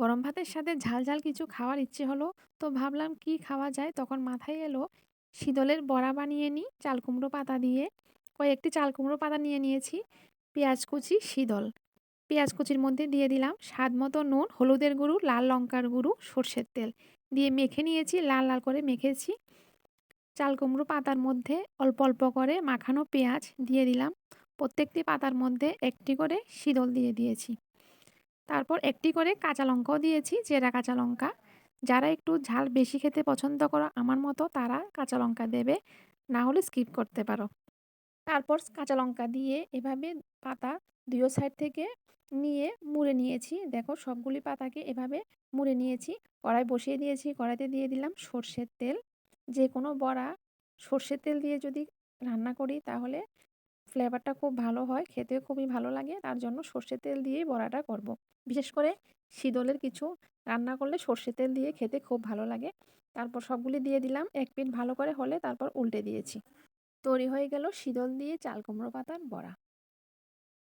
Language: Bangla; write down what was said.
গরম ভাতের সাথে ঝাল, ঝাল কিছু খাওয়ার ইচ্ছে হলো। তো ভাবলাম কি খাওয়া যায়? তখন মাথায় এলো শীদলের বড়া বানিয়ে নিই চাল কুমড়ো পাতা দিয়ে। কয়েকটি চাল কুমড়ো পাতা নিয়ে নিয়েছি, পেঁয়াজ কুচি, শীদল। পেঁয়াজ কুচির মধ্যে দিয়ে দিলাম স্বাদমতো নুন, হলুদের গুঁড়ো, লাল লঙ্কার গুঁড়ো, সর্ষের তেল দিয়ে মেখে নিয়েছি। লাল, লাল করে মেখেছি। চাল কুমড়ো পাতার মধ্যে অল্প, অল্প করে মাখানো পেঁয়াজ দিয়ে দিলাম। প্রত্যেকটি পাতার মধ্যে একটি করে শীদল দিয়ে দিয়েছি। তারপর একটি করে কাঁচা লঙ্কাও দিয়েছি, চেরা কাঁচা লঙ্কা। যারা একটু ঝাল বেশি খেতে পছন্দ করো আমার মতো তারা কাঁচা লঙ্কা দেবে, না হলে স্কিপ করতে পারো। তারপর কাঁচা লঙ্কা দিয়ে এভাবে পাতা দুই সাইড থেকে নিয়ে মুড়ে নিয়েছি। দেখো সবগুলি পাতাকে এভাবে মুড়ে নিয়েছি। কড়াই বসিয়ে দিয়েছি, কড়াইতে দিয়ে দিলাম সর্ষের তেল। যে কোনো বড়া সর্ষের তেল দিয়ে যদি রান্না করি তাহলে ফ্লেভারটা খুব ভালো হয়, খেতেও খুবই ভালো লাগে। তার জন্য সর্ষের তেল দিয়েই বড়াটা করব। বিশেষ করে শীদলের কিছু রান্না করলে সর্ষের তেল দিয়ে খেতে খুব ভালো লাগে। তারপর সবগুলি দিয়ে দিলাম। এক পিঠ ভালো করে হলে তারপর উল্টে দিয়েছি। তৈরি হয়ে গেল শীদল দিয়ে চাল কুমড়ো পাতার বড়া।